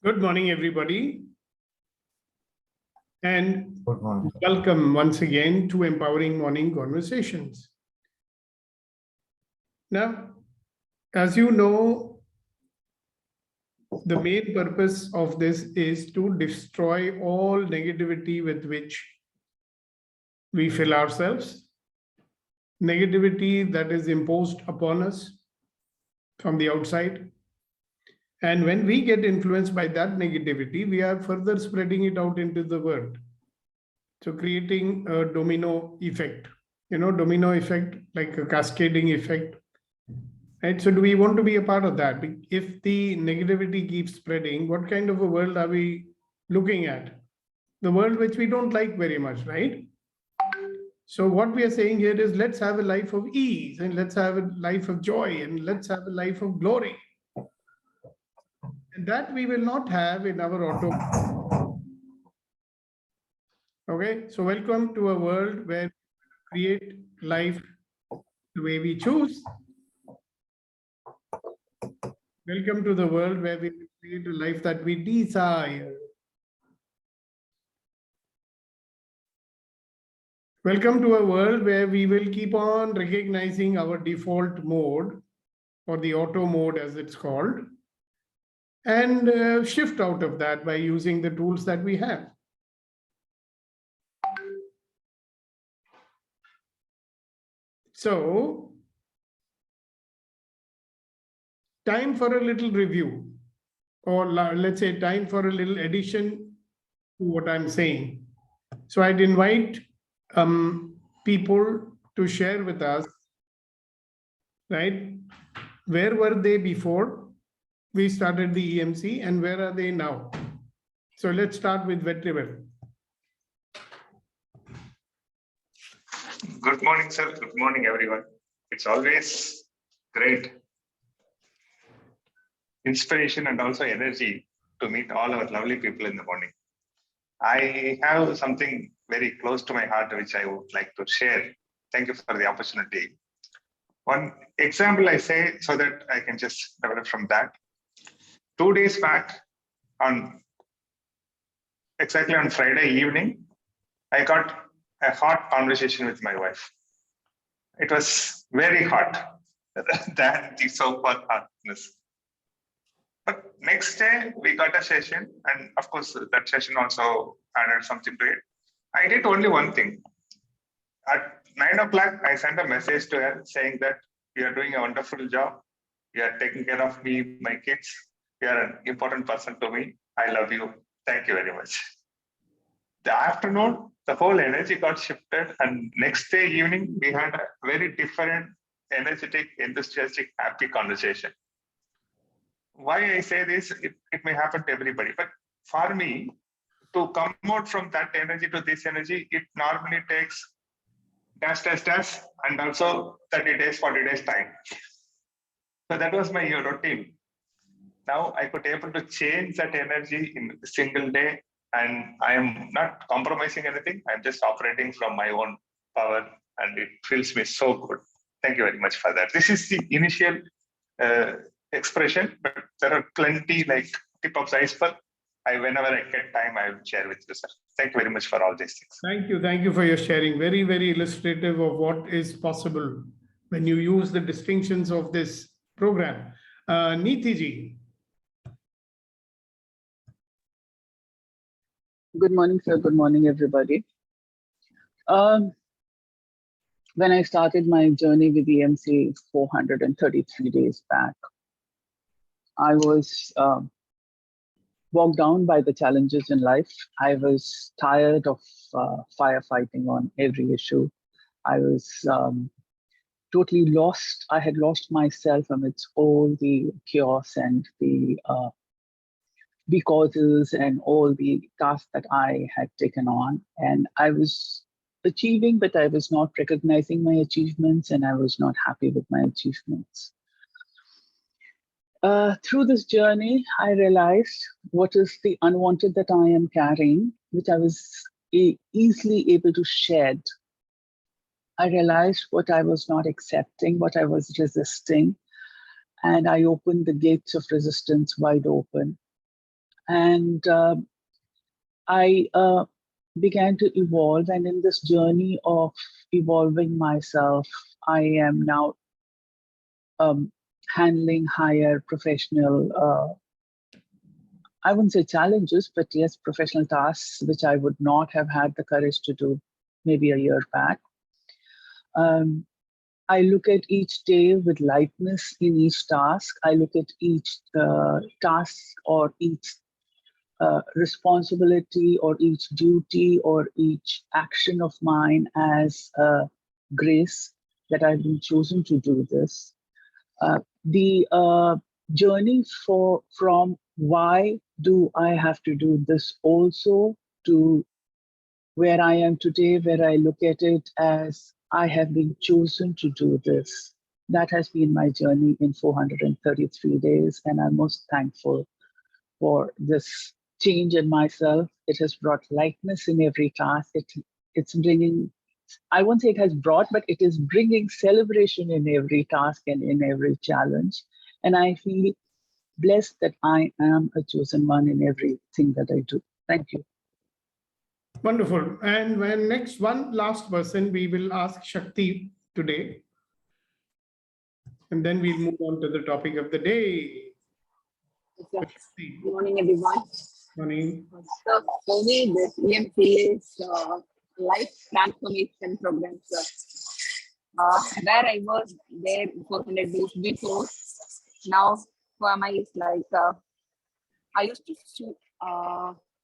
Good morning, everybody. And Good morning. welcome once again to Empowering Morning Conversations. Now, as you know, the main purpose of this is to destroy all negativity with which we fill ourselves, negativity that is imposed upon us from the outside. And when we get influenced by that negativity, we are further spreading it out into the world. So creating a domino effect, domino effect, like a cascading effect. Right? So do we want to be a part of that? If the negativity keeps spreading, what kind of a world are we looking at? The world which we don't like very much, right? So what we are saying here is, let's have a life of ease, and let's have a life of joy, and let's have a life of glory. And that we will not have in our auto. Okay, so welcome to a world where we create life the way we choose. Welcome to the world where we create a life that we desire. Welcome to a world where we will keep on recognizing our default mode, or the auto mode as it's called, and shift out of that by using the tools that we have. So, time for a little review, or let's say time for a little addition to what I'm saying. So I'd invite people to share with us, right? Where were they before we started the EMC, and where are they now? So let's start with Vetrivel. Good morning, sir. Good morning, everyone. It's always great inspiration and also energy to meet all our lovely people in the morning. I have something very close to my heart which I would like to share. Thank you for the opportunity. One example I say so that I can just develop from that. 2 days back, exactly on Friday evening, I got a hot conversation with my wife. It was very hot than the so-called hotness. But next day we got a session, and of course that session also added something to it. I did only one thing. At 9 o'clock, I sent a message to her saying that you are doing a wonderful job. You are taking care of me, my kids. You are an important person to me. I love you. Thank you very much. The afternoon, the whole energy got shifted, and next day evening, we had a very different, energetic, enthusiastic, happy conversation. Why I say this, it may happen to everybody, but for me, to come out from that energy to this energy, it normally takes dash, and also 30 days, 40 days time. So that was my routine. Now I could able to change that energy in a single day, and I am not compromising anything. I'm just operating from my own power, and it feels me so good. Thank you very much for that. This is the initial expression, but there are plenty like tip of the iceberg. Whenever I get time, I will share with you, sir. Thank you very much for all these things. Thank you for your sharing. Very, very illustrative of what is possible when you use the distinctions of this program. Neeti ji. Good morning, sir. Good morning, everybody. When I started my journey with EMC 433 days back, I was bogged down by the challenges in life. I was tired of firefighting on every issue. I was totally lost. I had lost myself amidst all the chaos and the causes and all the tasks that I had taken on. And I was achieving, but I was not recognizing my achievements, and I was not happy with my achievements. Through this journey, I realized what is the unwanted that I am carrying, which I was easily able to shed. I realized what I was not accepting, what I was resisting, and I opened the gates of resistance wide open. And I began to evolve. And in this journey of evolving myself, I am now handling higher professional, I wouldn't say challenges, but yes, professional tasks, which I would not have had the courage to do maybe a year back. I look at each day with lightness in each task. I look at each task or each responsibility or each duty or each action of mine as grace that I've been chosen to do this. The journey from why do I have to do this also to where I am today, where I look at it as I have been chosen to do this. That has been my journey in 433 days, and I'm most thankful for this change in myself. It has brought lightness in every task. It's bringing, I won't say it has brought, but it is bringing celebration in every task and in every challenge. And I feel blessed that I am a chosen one in everything that I do. Thank you. Wonderful. And when next one last person, we will ask Shakti today. And then we'll move on to the topic of the day. Good morning, everyone. Morning. So for me, this EMC is life transformation program, sir. Where I was there 400 days before, now for my is like I used to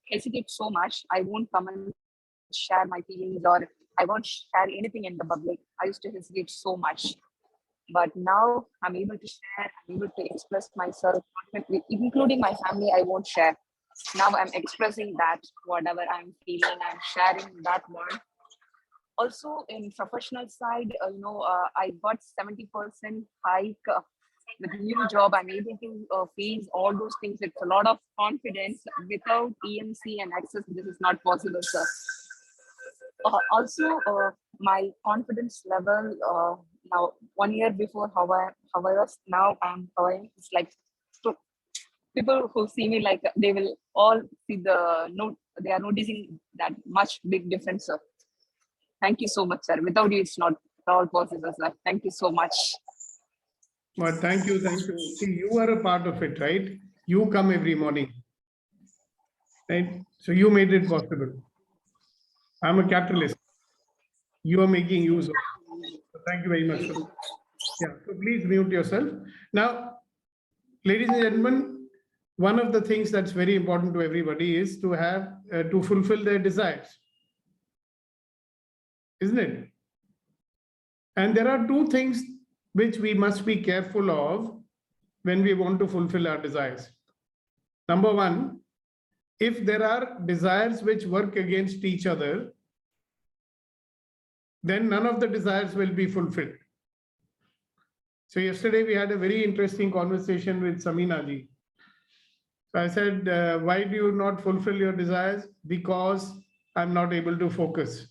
hesitate so much. I won't come and share my feelings, or I won't share anything in the public. I used to hesitate so much. But now I'm able to share, I'm able to express myself, including my family, I won't share. Now I'm expressing that, whatever I'm feeling, I'm sharing that one. Also in professional side, I got 70% hike with new job. I'm able to face all those things. It's a lot of confidence. Without EMC and access, this is not possible, sir. Also, my confidence level now 1 year before how I was, now I'm how I am. It's like so people who see me, like they will all see they are noticing that much big difference, sir. Thank you so much, sir. Without you, it's not at all possible, sir. Thank you so much. Well, thank you. Thank you. See, you are a part of it, right? You come every morning, right? So you made it possible. I'm a capitalist. You are making use of it. So thank you very much for that. Yeah, so please mute yourself. Now, ladies and gentlemen, one of the things that's very important to everybody is to have to fulfill their desires, isn't it? And there are two things which we must be careful of when we want to fulfill our desires. Number one, if there are desires which work against each other, then none of the desires will be fulfilled. So yesterday we had a very interesting conversation with Samina ji. So I said, why do you not fulfill your desires? Because I'm not able to focus.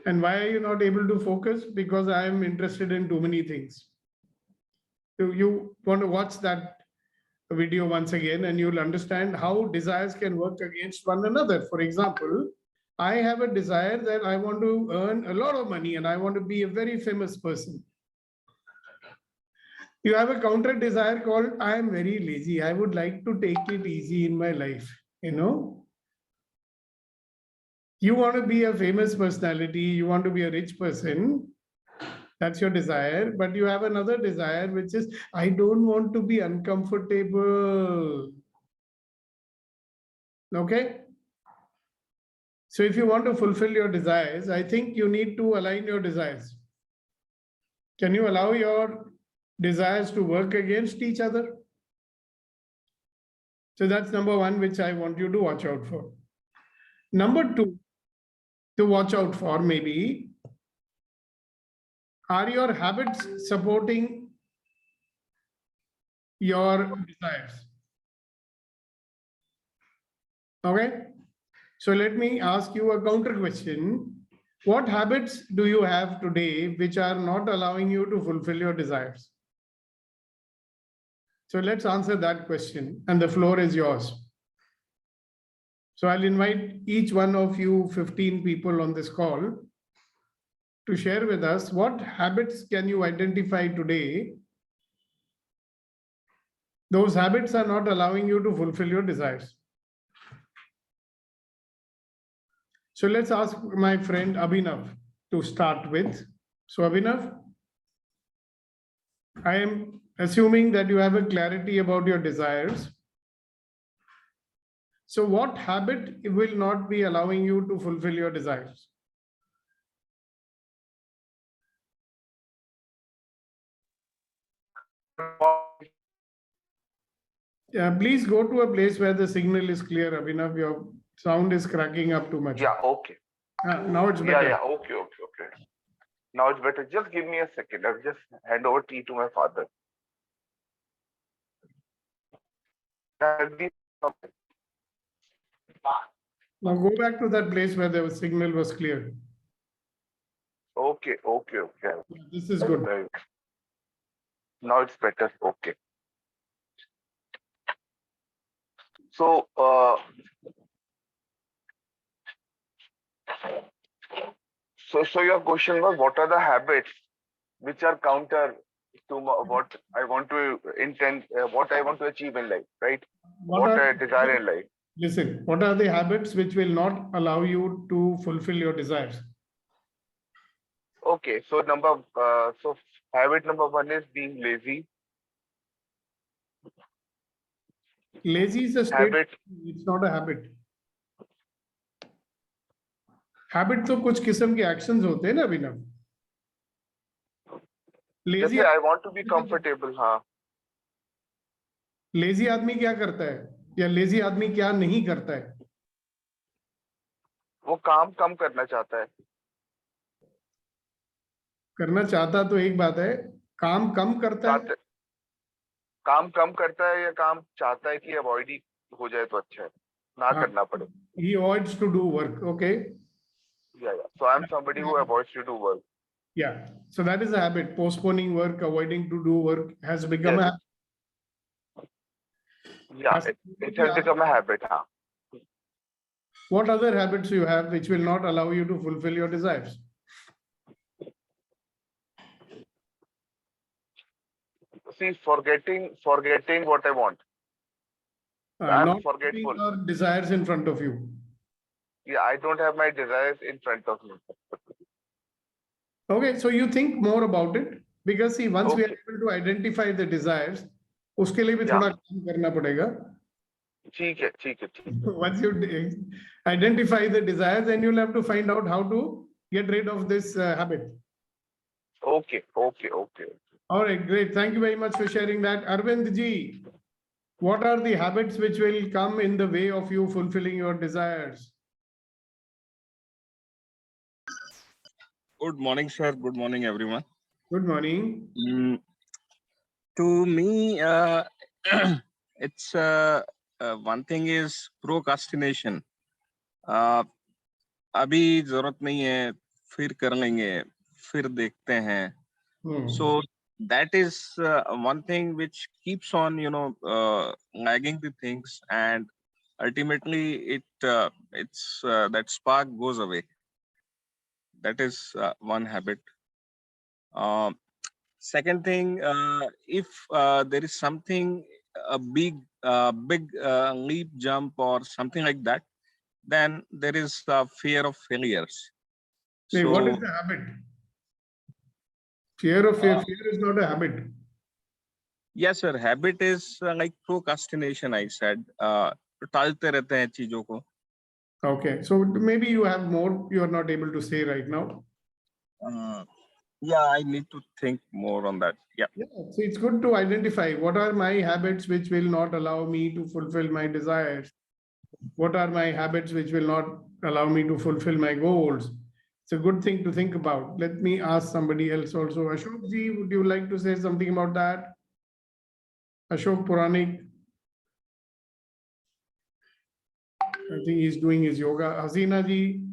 And why are you not able to focus? Because I am interested in too many things. So you want to watch that video once again, and you'll understand how desires can work against one another. For example, I have a desire that I want to earn a lot of money and I want to be a very famous person. You have a counter desire called, I am very lazy. I would like to take it easy in my life. You want to be a famous personality, you want to be a rich person. That's your desire. But you have another desire, which is, I don't want to be uncomfortable. Okay? So if you want to fulfill your desires, I think you need to align your desires. Can you allow your desires to work against each other? So that's number one, which I want you to watch out for. Number two, to watch out for maybe, are your habits supporting your desires? Okay. So let me ask you a counter question. What habits do you have today which are not allowing you to fulfill your desires? So let's answer that question, and the floor is yours. So I'll invite each one of you 15 people on this call to share with us what habits can you identify today. Those habits are not allowing you to fulfill your desires. So let's ask my friend Abhinav to start with. So Abhinav, I am assuming that you have a clarity about your desires. So what habit will not be allowing you to fulfill your desires? Yeah, please go to a place where the signal is clear, Abhinav. Your sound is cracking up too much. Yeah, okay. Now it's better. Okay. Now it's better. Just give me a second. I'll just hand over tea to my father. Now go back to that place where the signal was clear. Okay. This is good. Right. Now it's better. Okay. So, so your question was, what are the habits which are counter to what I want to intend, what I want to achieve in life, right? What I desire in life. Listen, what are the habits which will not allow you to fulfill your desires? Okay, so habit number 1 is being lazy. Lazy is a state. Habit. It's not a habit. Habit तो कुछ किस्म के actions होते हैं ना अभिनव. Lazy. जैसे I want to be comfortable, हाँ. Lazy आदमी क्या करता है या lazy आदमी क्या नहीं करता है? वो काम कम करना चाहता है. करना चाहता तो एक बात है, काम कम करता है. काम कम करता है या काम चाहता है कि अवॉइड ही हो जाए तो अच्छा है, ना करना पड़े. He avoids to do work. Okay. Yeah. So I'm somebody who avoids to do work. Yeah. So that is a habit. Postponing work, avoiding to do work has become a habit. Yeah, it has become a habit. Huh? What other habits you have which will not allow you to fulfill your desires? See, forgetting what I want. I'm not forgetful. Your desires in front of you. Yeah, I don't have my desires in front of me. Okay, so you think more about it, because see, once we are able to identify the desires, उसके लिए भी थोड़ा काम करना पड़ेगा. ठीक है. Once you identify the desires, then you'll have to find out how to get rid of this habit. Okay. All right, great. Thank you very much for sharing that. Arvind ji, what are the habits which will come in the way of you fulfilling your desires? Good morning, sir. Good morning, everyone. Good morning. To me, it's one thing is procrastination. अभी जरूरत नहीं है, फिर कर लेंगे, फिर देखते हैं. So that is one thing which keeps on, lagging the things, and ultimately it's that spark goes away. That is one habit. Second thing, if there is something, a big leap jump or something like that, then there is fear of failures. Wait, So, what is the habit? Fear of fear is not a habit. Yes, sir. Habit is like procrastination, I said. टालते रहते हैं चीजों को. Okay, so maybe you have more you are not able to say right now. Yeah, I need to think more on that. Yeah. So it's good to identify what are my habits which will not allow me to fulfill my desires. What are my habits which will not allow me to fulfill my goals? It's a good thing to think about. Let me ask somebody else also. Ashok ji, would you like to say something about that? Ashok Puranik. I think he's doing his yoga. Hasina ji.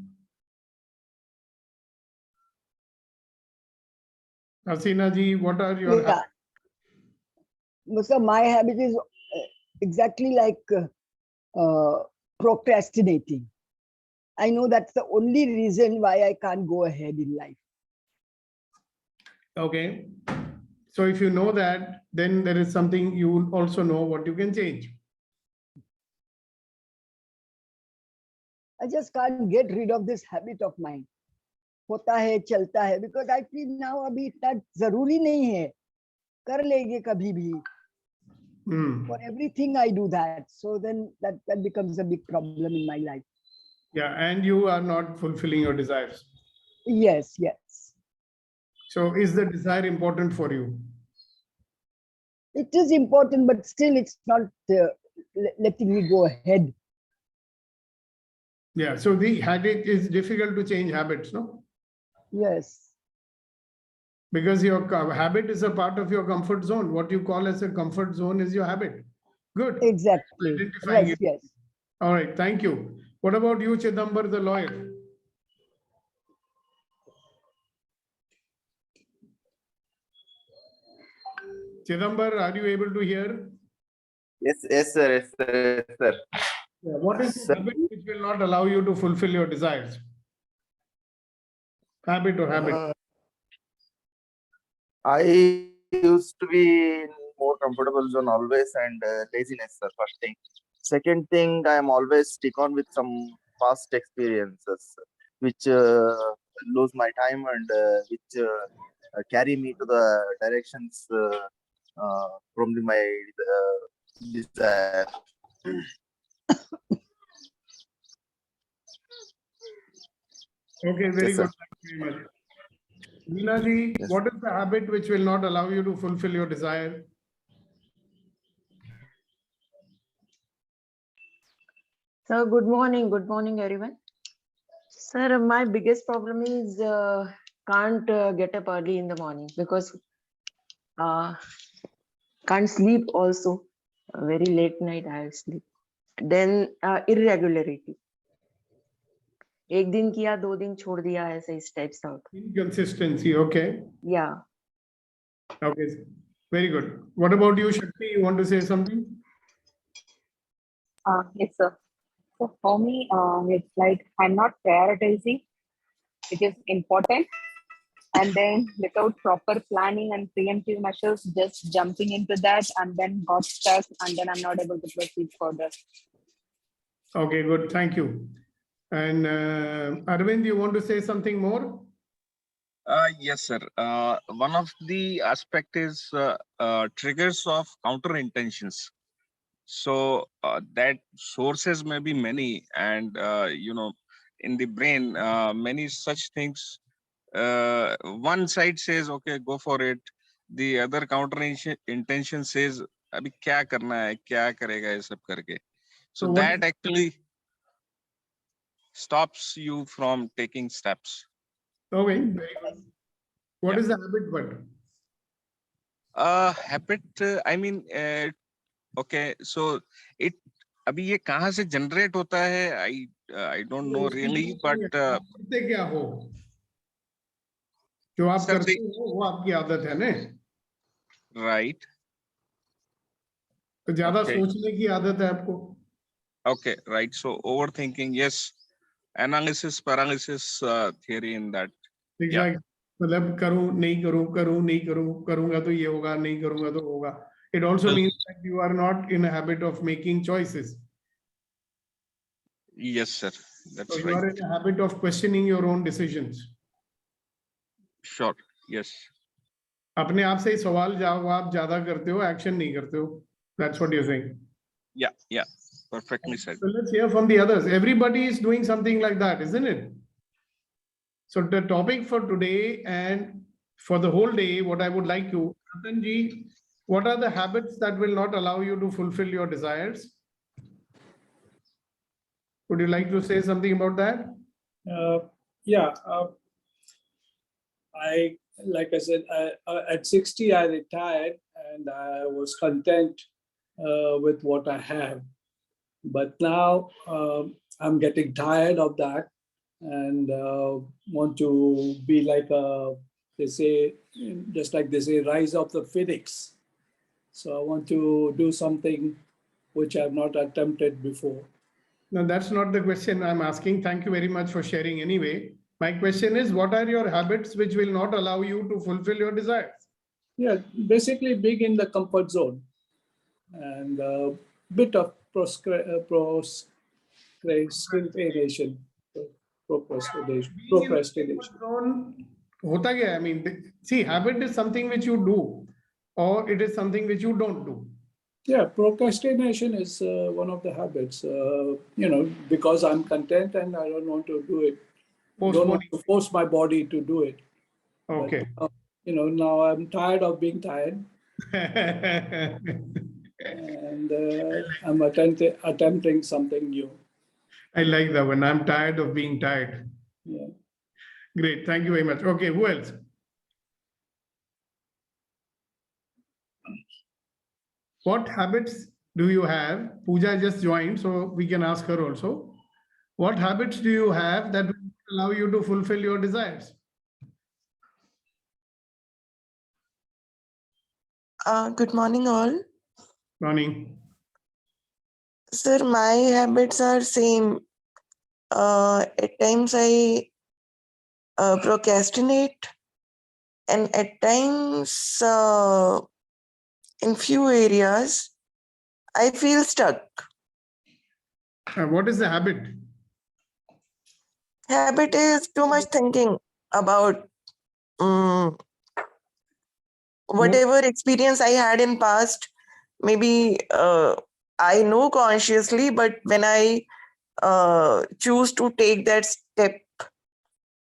Hasina ji, what are your habits? So my habit is exactly like procrastinating. I know that's the only reason why I can't go ahead in life. Okay. So if you know that, then there is something you also know what you can change. I just can't get rid of this habit of mine. होता है चलता है, because I feel now अभी इतना जरूरी नहीं है, कर लेंगे कभी भी. For everything I do that, so then that becomes a big problem in my life. Yeah, and you are not fulfilling your desires. Yes, yes. So is the desire important for you? It is important, but still it's not letting me go ahead. Yeah, so the habit is difficult to change habits, no? Yes. Because your habit is a part of your comfort zone. What you call as a comfort zone is your habit. Good. Exactly. Identifying Yes, it. yes. All right, thank you. What about you, Chidambar, the lawyer? Chidambar, are you able to hear? Yes, sir. Yes, sir. Yes, sir. Yeah, what is the habit which will not allow you to fulfill your desires? Habit or habit? I used to be in more comfortable zone always, and laziness, sir. First thing. Second thing, I am always stick on with some past experiences, which lose my time and which carry me to the directions from my desire. Okay, very Yes, good. sir. Thank you very much. Leena ji, Yes. what is the habit which will not allow you to fulfill your desire? So good morning everyone. Sir, my biggest problem is can't get up early in the morning because can't sleep also. Very late night I sleep. Then irregularity. एक दिन किया 2 दिन छोड़ दिया ऐसे इस type से होता. Inconsistency, okay. Yeah. Okay, very good. What about you, Shakti? You want to say something? Yes, sir. So for me, it's like I'm not prioritizing, which is important, and then without proper planning and preemptive measures, just jumping into that and then got stuck, and then I'm not able to proceed further. Okay, good. Thank you. And Arvind, you want to say something more? Yes, sir. One of the aspect is triggers of counter intentions. So that sources may be many, and in the brain, many such things. One side says, "Okay, go for it." The other counter intention says, "Abhi kya karna hai? Kya karega ye sab karke?" So that actually stops you from taking steps. Okay, very good. What is the habit, but? Habit. I mean, okay. So it. अभी ये कहाँ से generate होता है? I don't know really, but करते क्या हो? जो आप करते हो वो आपकी आदत है ना? Right. तो ज्यादा सोचने की आदत है आपको? Okay, right. So overthinking, yes. Analysis, paralysis theory in that. Exactly. मतलब करूं नहीं करूंगा तो ये होगा, नहीं करूंगा तो होगा. It also means that you are not in a habit of making choices. Yes, sir. That's so right. you are in a habit of questioning your own decisions. Sure. Yes. अपने आप से सवाल जवाब ज्यादा करते हो, एक्शन नहीं करते हो. That's what you're saying. Yeah. Perfectly said. So let's hear from the others. Everybody is doing something like that, isn't it? So the topic for today and for the whole day, what I would like you, Ratanji, what are the habits that will not allow you to fulfill your desires? Would you like to say something about that? Yeah. Like I said, at 60, I retired and I was content with what I have. But now I'm getting tired of that and want to be like they say, just like they say, rise of the phoenix. So I want to do something which I've not attempted before. No, that's not the question I'm asking. Thank you very much for sharing anyway. My question is, what are your habits which will not allow you to fulfill your desires? Yeah, basically being in the comfort zone and a bit of procrastination. Being in the comfort zone, hota kya hai? I mean, see, habit is something which you do, or it is something which you don't do. Yeah, procrastination is one of the habits. Because I'm content and I don't want to do it. Don't want to force my body to do it. Okay. But, now I'm tired of being tired. And I'm attempting something new. I like that one. I'm tired of being tired. Yeah. Great. Thank you very much. Okay, who else? What habits do you have? Pooja just joined, so we can ask her also. What habits do you have that will allow you to fulfill your desires? Good morning, all. Morning. Sir, my habits are same. At times I procrastinate, and at times in few areas I feel stuck. What is the habit? Habit is too much thinking about whatever experience I had in past. Maybe I know consciously, but when I choose to take that step,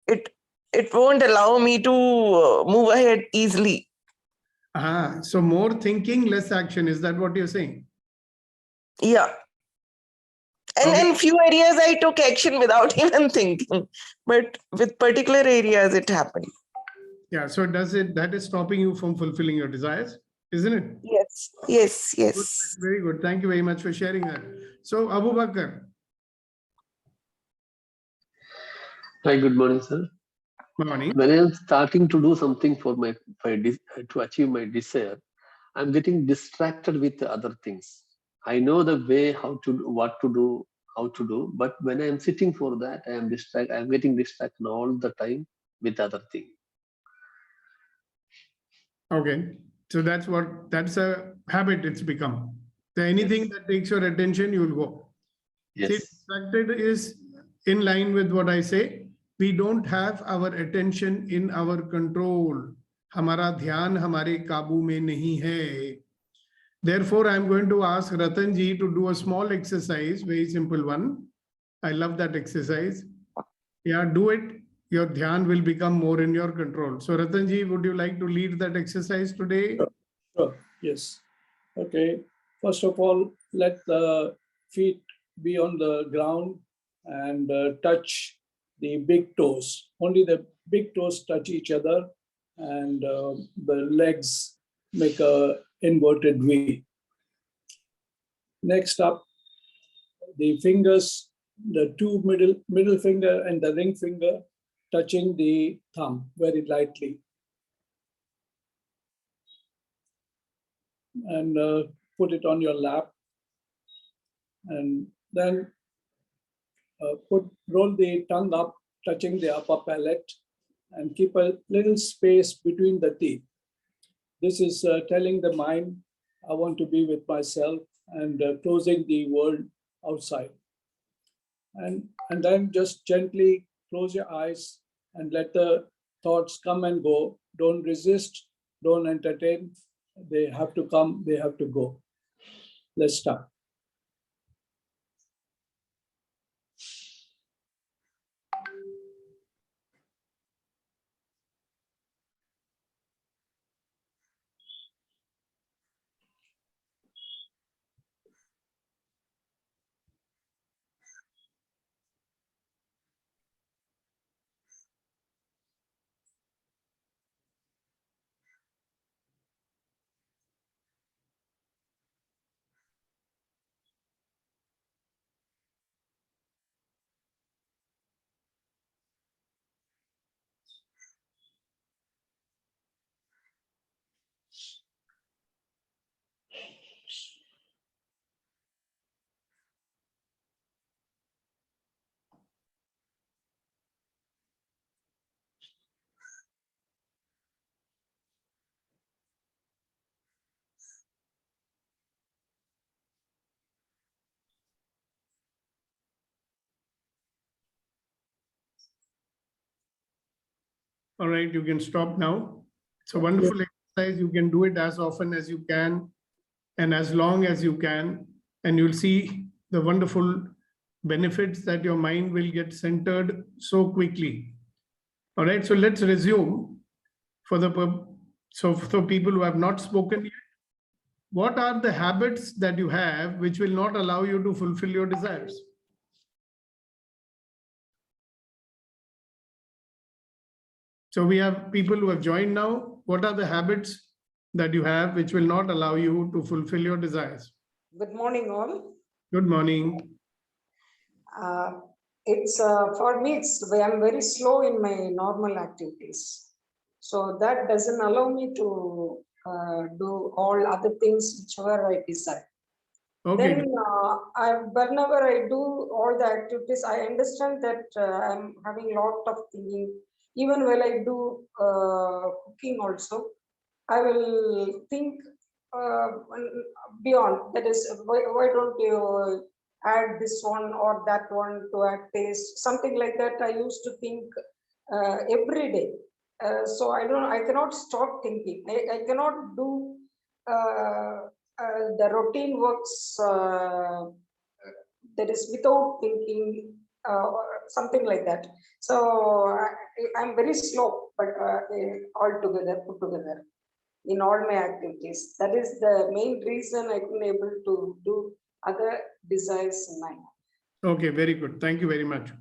it won't allow me to move ahead easily. So more thinking, less action. Is that what you're saying? Yeah. And in few areas I took action without even thinking, but with particular areas it happened. Yeah. So that is stopping you from fulfilling your desires, isn't it? Yes. Yes. Yes. Good. Very good. Thank you very much for sharing that. So Abu Bakr. Hi, good morning, sir. Morning. When I'm starting to do something to achieve my desire, I'm getting distracted with other things. I know the way what to do, how to do, but when I'm sitting for that, I'm getting distracted all the time with other things. Okay. So that's a habit it's become. So anything that takes your attention, you will go. Yes. See, distracted is in line with what I say. We don't have our attention in our control. हमारा ध्यान हमारे काबू में नहीं है. Therefore, I'm going to ask Ratan ji to do a small exercise, very simple one. I love that exercise. Yeah, do it. Your dhyan will become more in your control. So Ratan ji, would you like to lead that exercise today? Sure. Yes. Okay. First of all, let the feet be on the ground and touch the big toes. Only the big toes touch each other, and the legs make a inverted V. Next up, the fingers, the two middle finger and the ring finger touching the thumb very lightly. And put it on your lap. And then roll the tongue up, touching the upper palate, and keep a little space between the teeth. This is telling the mind, I want to be with myself, and closing the world outside. And then just gently close your eyes and let the thoughts come and go. Don't resist, don't entertain. They have to come, they have to go. Let's start. All right, you can stop now. It's a wonderful exercise. You can do it as often as you can and as long as you can, and you'll see the wonderful benefits that your mind will get centered so quickly. All right, so let's resume. For people who have not spoken yet, what are the habits that you have which will not allow you to fulfill your desires? So we have people who have joined now. What are the habits that you have which will not allow you to fulfill your desires? Good morning, all. Good morning. It's for me, I'm very slow in my normal activities. So that doesn't allow me to do all other things whichever I desire. Okay. Then whenever I do all the activities, I understand that I'm having a lot of thinking. Even while I do cooking also, I will think beyond. That is, why don't you add this one or that one to add taste? Something like that I used to think every day. So I cannot stop thinking. I cannot do the routine works that is without thinking, or something like that. So I'm very slow, but all together, put together in all my activities. That is the main reason I couldn't able to do other desires in my life. Okay, very good. Thank you very much.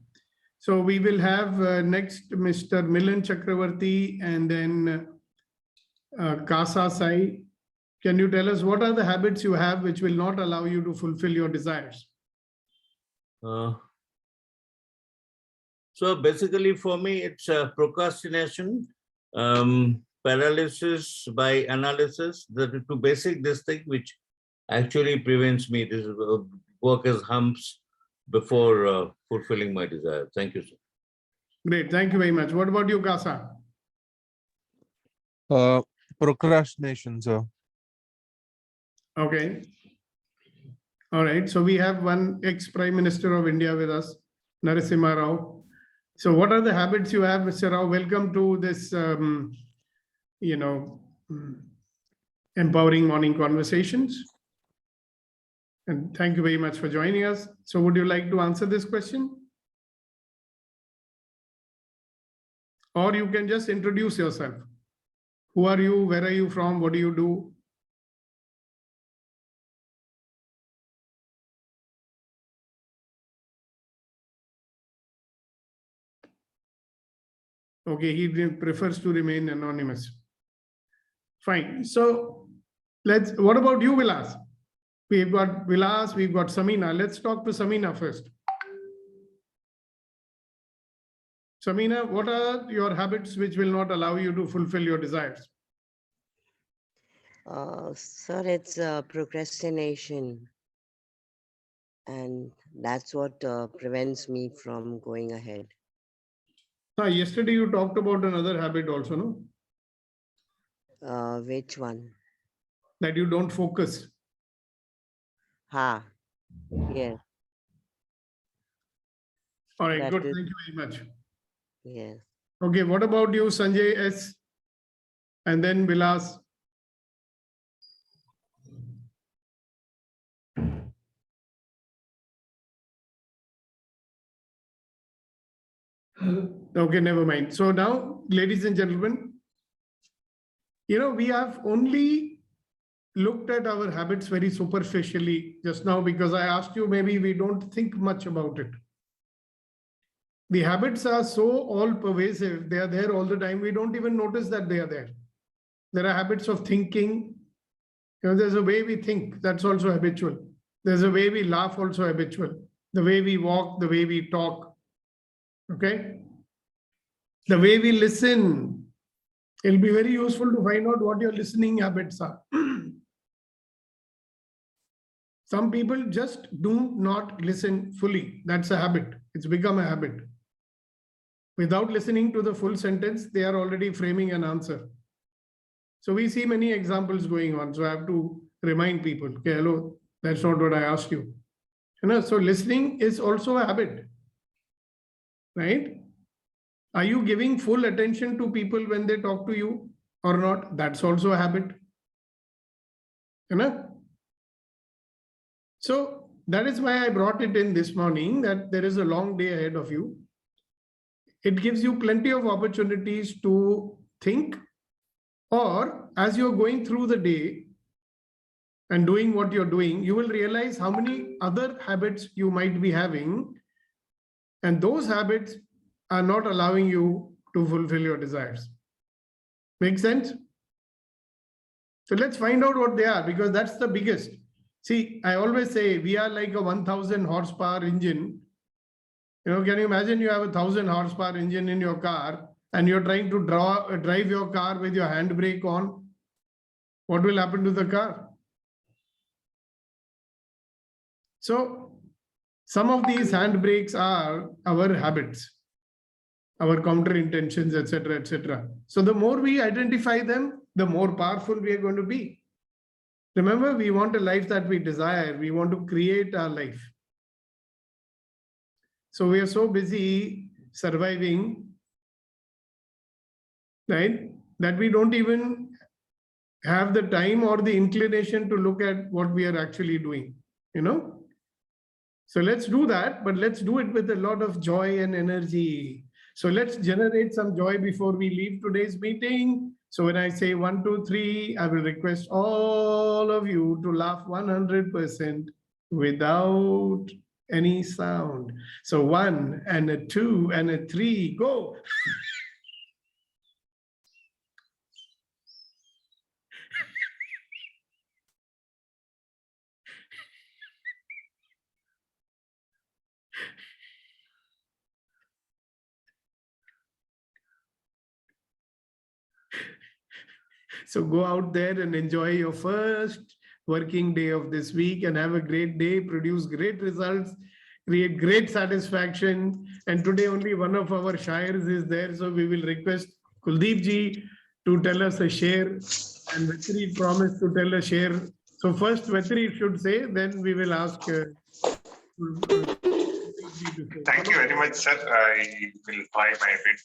So we will have next Mr. MILAN Chakravarti and then Kasa Sai. Can you tell us what are the habits you have which will not allow you to fulfill your desires? So basically for me, it's procrastination, paralysis by analysis, the two basic this thing which actually prevents me. This work as humps before fulfilling my desire. Thank you, sir. Great, thank you very much. What about you, Kasa? Procrastination, sir. Okay. All right. So we have one ex-Prime Minister of India with us, Narasimha Rao. So what are the habits you have, Mr. Rao? Welcome to this, empowering morning conversations. And thank you very much for joining us. So would you like to answer this question? Or you can just introduce yourself. Who are you? Where are you from? What do you do? Okay, he prefers to remain anonymous. Fine. So what about you, Vilas? We've got Vilas, we've got Samina. Let's talk to Samina first. Samina, what are your habits which will not allow you to fulfill your desires? Sir, it's procrastination. And that's what prevents me from going ahead. Yesterday you talked about another habit also, no? Which one? That you don't focus. Yes. All right, That good. is, Thank you very much. yes. Okay, what about you, Sanjay S? And then Vilas. Okay, never mind. So now, ladies and gentlemen, we have only looked at our habits very superficially just now because I asked you, maybe we don't think much about it. The habits are so all pervasive, they are there all the time. We don't even notice that they are there. There are habits of thinking. There's a way we think, that's also habitual. There's a way we laugh, also habitual. The way we walk, the way we talk. Okay? The way we listen. It'll be very useful to find out what your listening habits are. Some people just do not listen fully. That's a habit. It's become a habit. Without listening to the full sentence, they are already framing an answer. So we see many examples going on. So I have to remind people, okay, hello, that's not what I asked you. So listening is also a habit, right? Are you giving full attention to people when they talk to you or not? That's also a habit. You know? So that is why I brought it in this morning, that there is a long day ahead of you. It gives you plenty of opportunities to think, or as you're going through the day and doing what you're doing, you will realize how many other habits you might be having, and those habits are not allowing you to fulfill your desires. Make sense? So let's find out what they are, because that's the biggest. See, I always say we are like a 1000 horsepower engine. You know, can you imagine you have a 1000 horsepower engine in your car and you're trying to drive your car with your handbrake on? What will happen to the car? So some of these handbrakes are our habits, our counter intentions, etc., etc. So the more we identify them, the more powerful we are going to be. Remember, we want a life that we desire. We want to create our life. So we are so busy surviving, right, that we don't even have the time or the inclination to look at what we are actually doing, you know. So let's do that, but let's do it with a lot of joy and energy. So let's generate some joy before we leave today's meeting. So when I say 1, 2, 3, I will request all of you to laugh 100% without any sound. So 1 and a 2 and a 3, go. So go out there and enjoy your first working day of this week and have a great day, produce great results, create great satisfaction. And today only one of our shayars is there. So we will request Kuldeep ji to tell us a share, and Vetri promised to tell a share. So first Vetri should say, then we will ask. Thank you very much, sir. I will try my bit.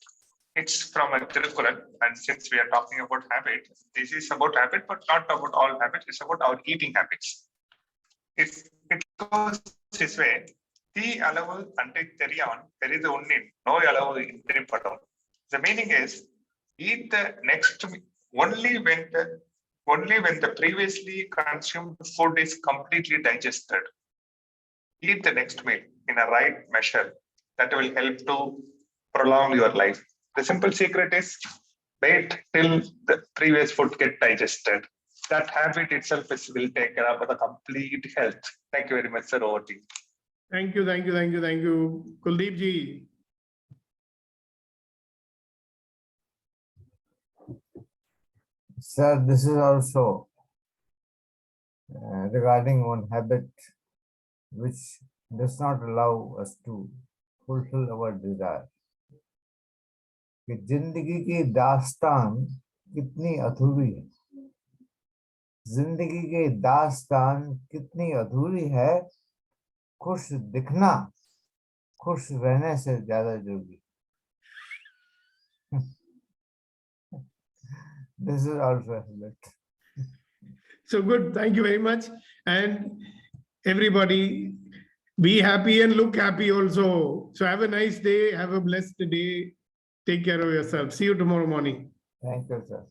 It's from a Tirukural, and since we are talking about habit, this is about habit, but not about all habits. It's about our eating habits. It goes this way: the alavu ante theriyavan, there is only no alavu intri padam. The meaning is, eat the next only when the previously consumed food is completely digested. Eat the next meal in a right measure. That will help to prolong your life. The simple secret is wait till the previous food get digested. That habit itself will take care of the complete health. Thank you very much, sir. Over to you. Thank you, thank you, thank you, thank you. Kuldeep ji. Sir, this is also regarding one habit which does not allow us to fulfill our desire. कि जिंदगी की दास्तान कितनी अधूरी है, जिंदगी की दास्तान कितनी अधूरी है, खुश दिखना खुश रहने से ज्यादा जरूरी. This is also a habit. So good, thank you very much. And everybody, be happy and look happy also. So have a nice day, have a blessed day. Take care of yourself. See you tomorrow morning. Thank you, sir.